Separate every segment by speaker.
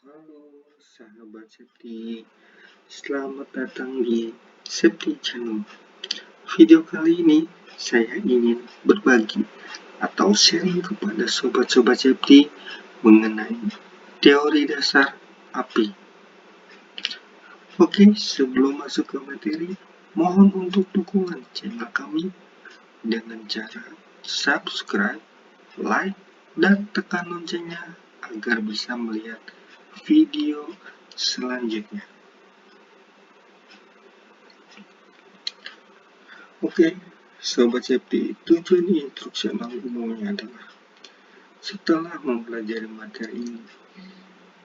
Speaker 1: Halo sahabat Septi, selamat datang di Septi Channel. Video kali ini saya ingin berbagi atau sharing kepada sobat-sobat Septi mengenai teori dasar api. Oke, sebelum masuk ke materi, mohon untuk dukungan channel kami dengan cara subscribe, like, dan tekan loncengnya agar bisa melihat video selanjutnya. Oke, Sobat Septi, tujuan instruksional umumnya adalah setelah mempelajari materi ini,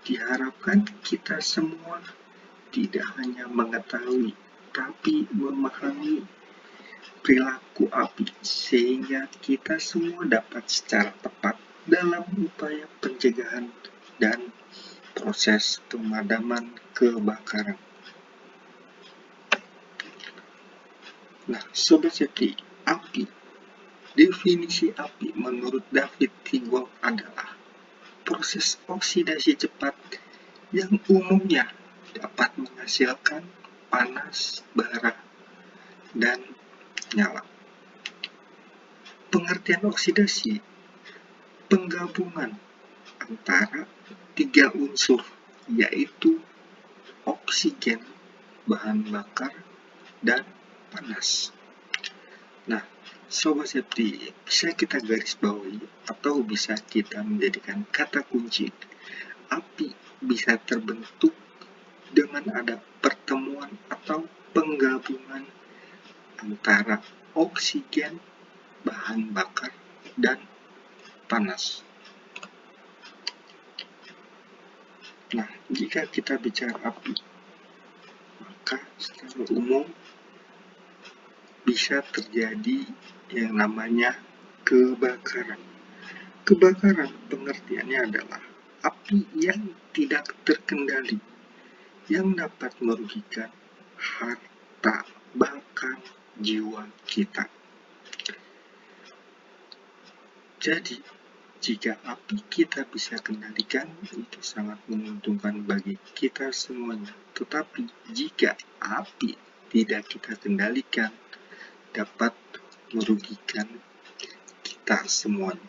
Speaker 1: diharapkan kita semua tidak hanya mengetahui, tapi memahami perilaku api, sehingga kita semua dapat secara tepat dalam upaya pencegahan dan proses pemadaman kebakaran. Nah, Sobat Septi, api. Definisi api menurut David Tigol adalah proses oksidasi cepat yang umumnya dapat menghasilkan panas, bara, dan nyala. Pengertian oksidasi, penggabungan antara tiga unsur, yaitu oksigen, bahan bakar, dan panas. Nah, Sobat Septi, bisa kita garis bawahi atau bisa kita menjadikan kata kunci. Api bisa terbentuk dengan ada pertemuan atau penggabungan antara oksigen, bahan bakar, dan panas. Nah, jika kita bicara api, maka secara umum bisa terjadi yang namanya kebakaran. Kebakaran pengertiannya adalah api yang tidak terkendali, yang dapat merugikan harta, bahkan jiwa kita. Jadi, jika api kita bisa kendalikan, itu sangat menguntungkan bagi kita semuanya. Tetapi, jika api tidak kita kendalikan, dapat merugikan kita semuanya.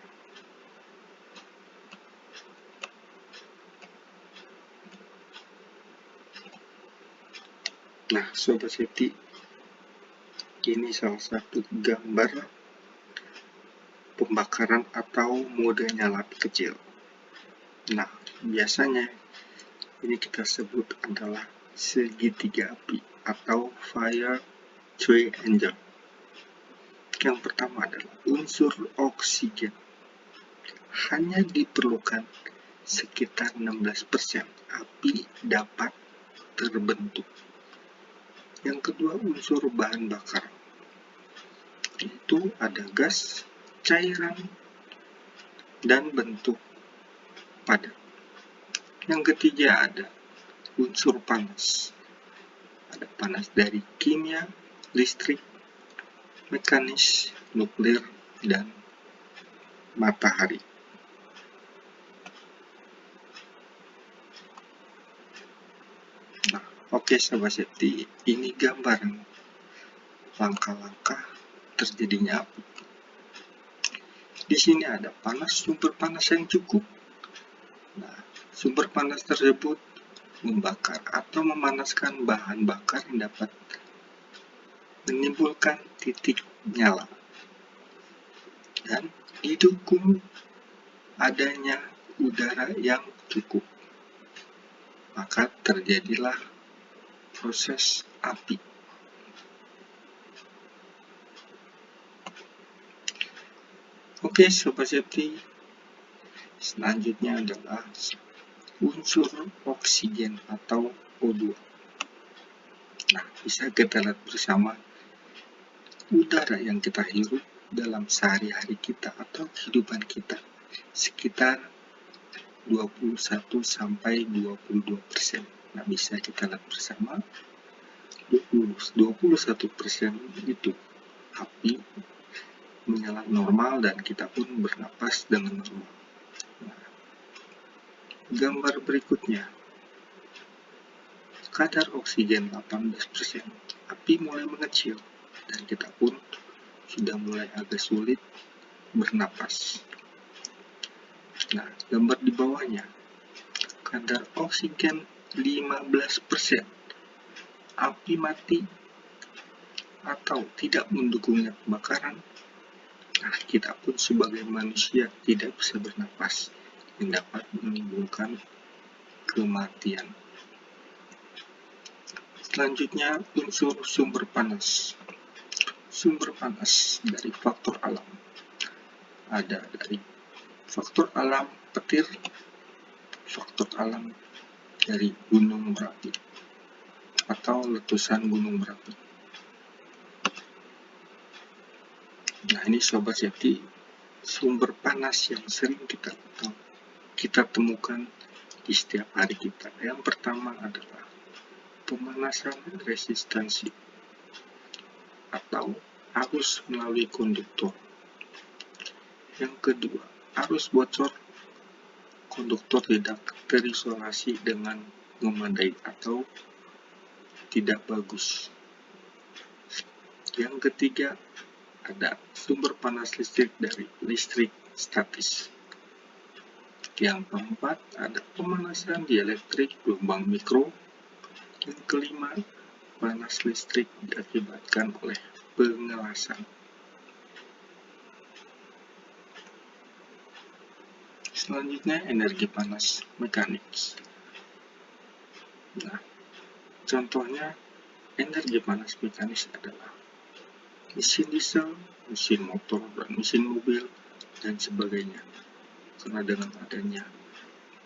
Speaker 1: Nah, Sobat Septi, ini salah satu gambar pembakaran atau mode nyala api kecil. Nah, biasanya ini kita sebut adalah segitiga api atau fire triangle. Yang pertama adalah unsur oksigen. Hanya diperlukan sekitar 16% api dapat terbentuk. Yang kedua, unsur bahan bakar. Itu ada gas, cairan, dan bentuk padat. Yang ketiga ada unsur panas. Ada panas dari kimia, listrik, mekanis, nuklir, dan matahari. Nah, oke Sobat Septi, ini gambaran langkah-langkah terjadinya api. Di sini ada panas, sumber panas yang cukup. Nah, sumber panas tersebut membakar atau memanaskan bahan bakar yang dapat menimbulkan titik nyala. Dan didukung adanya udara yang cukup, maka terjadilah proses api. Oke Sobat Septi, selanjutnya adalah unsur oksigen atau O2. Nah, bisa kita lihat bersama udara yang kita hirup dalam sehari-hari kita atau kehidupan kita sekitar 21-22%. Nah, bisa kita lihat bersama 21% itu api menyala normal dan kita pun bernapas dengan normal. Nah, gambar berikutnya kadar oksigen 18%, api mulai mengecil dan kita pun sudah mulai agak sulit bernapas. Nah, gambar di bawahnya, kadar oksigen 15%, api mati atau tidak mendukungnya pembakaran. Nah, kita pun sebagai manusia tidak bisa bernapas, yang dapat menimbulkan kematian. Selanjutnya, unsur sumber panas. Sumber panas dari faktor alam. Ada dari faktor alam petir, faktor alam dari gunung berapi atau letusan gunung berapi. Nah, ini sobat safety, sumber panas yang sering kita temukan di setiap hari kita. Yang pertama adalah pemanasan resistansi atau arus melalui konduktor. Yang kedua, arus bocor konduktor tidak terisolasi dengan memadai atau tidak bagus. Yang ketiga, ada sumber panas listrik dari listrik statis. Yang keempat, ada pemanasan dielektrik gelombang mikro. Yang kelima, panas listrik diakibatkan oleh pengelasan. Selanjutnya, energi panas mekanis. Nah, contohnya energi panas mekanis adalah mesin diesel, mesin motor, dan mesin mobil, dan sebagainya. Karena dengan adanya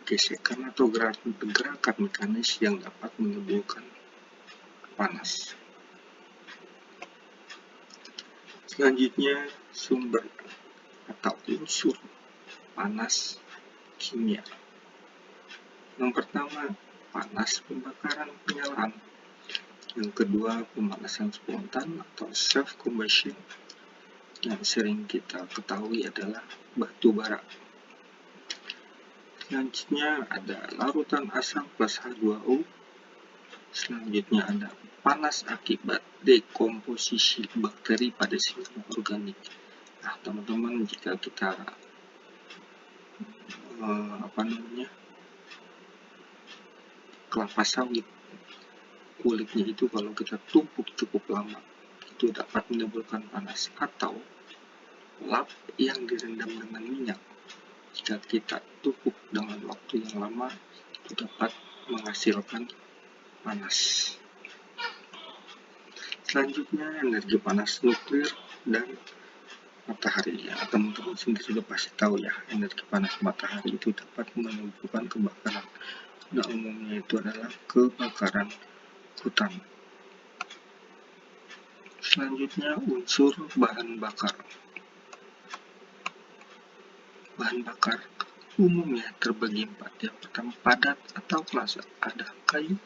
Speaker 1: gesekan atau gerakan mekanis yang dapat menimbulkan panas. Selanjutnya, sumber atau unsur panas kimia. Yang pertama, panas pembakaran penyalaan. Yang kedua, pemanasan spontan atau self-combustion. Yang sering kita ketahui adalah batu bara. Selanjutnya ada larutan asam plus H2O. Selanjutnya ada panas akibat dekomposisi bakteri pada sistem organik. Nah, teman-teman, jika kita kelapa sawit, kulitnya itu kalau kita tumpuk cukup lama, itu dapat menimbulkan panas. Atau lap yang direndam dengan minyak, jika kita tumpuk dengan waktu yang lama, itu dapat menghasilkan panas. Selanjutnya, energi panas nuklir dan matahari. Ya, teman-teman sendiri sudah pasti tahu ya, energi panas matahari itu dapat menimbulkan kebakaran. Nah, umumnya itu adalah kebakaran hutan. Selanjutnya, unsur bahan bakar. Bahan bakar umumnya terbagi 4. Yang pertama, padat atau klase. Ada kayu,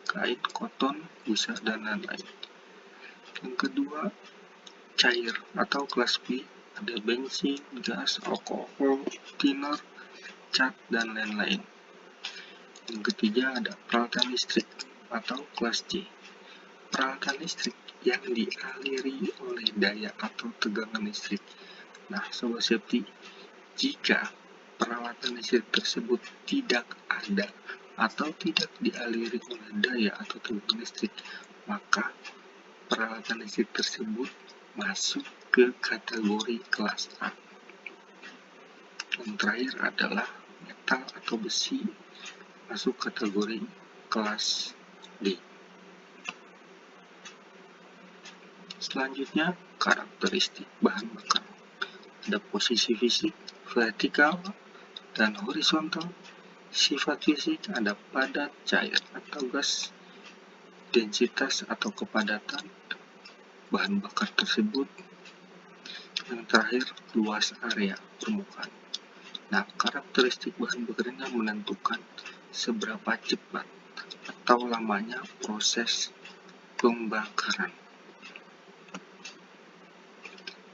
Speaker 1: kain, koton, busa, dan lain-lain. Yang kedua, cair atau kelas B. Ada bensin, gas, alkohol, thinner, cat, dan lain-lain. Yang ketiga, ada peralatan listrik atau kelas C. Peralatan listrik yang dialiri oleh daya atau tegangan listrik. Nah, sobat safety, jika peralatan listrik tersebut tidak ada atau tidak dialiri oleh daya atau tegangan listrik, maka peralatan listrik tersebut masuk ke kategori kelas A. Yang terakhir adalah metal atau besi, masuk kategori kelas D. Selanjutnya, karakteristik bahan bakar. Ada posisi fisik, vertikal, dan horizontal. Sifat fisik ada padat, cair, atau gas. Densitas atau kepadatan bahan bakar tersebut. Yang terakhir, luas area permukaan. Nah, karakteristik bahan bakar ini menentukan seberapa cepat atau lamanya proses pembakaran.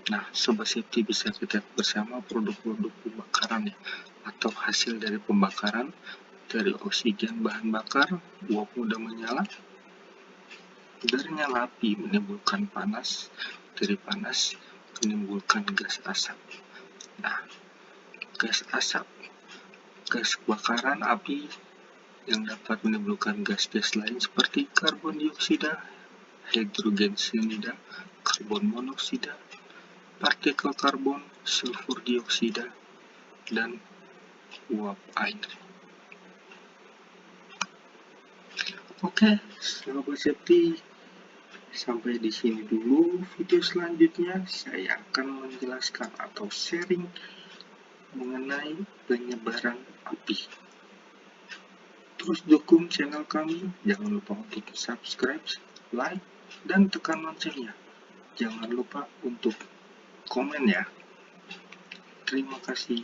Speaker 1: Nah, sobat safety, bisa kita lihat bersama produk-produk pembakaran ya, atau hasil dari pembakaran dari oksigen bahan bakar, uap mudah menyala, Dari nyala api menimbulkan panas, dari panas menimbulkan gas asap. Nah, gas asap, gas bakaran api yang dapat menimbulkan gas-gas lain seperti karbon dioksida, hidrogen cyanida, karbon monoksida, partikel karbon, sulfur dioksida, dan uap air. Oke, sahabat safety, sampai di sini dulu video selanjutnya. Saya akan menjelaskan atau sharing mengenai penyebaran api. Terus dukung channel kami, jangan lupa untuk subscribe, like, dan tekan loncengnya. Jangan lupa untuk komen ya. Terima kasih.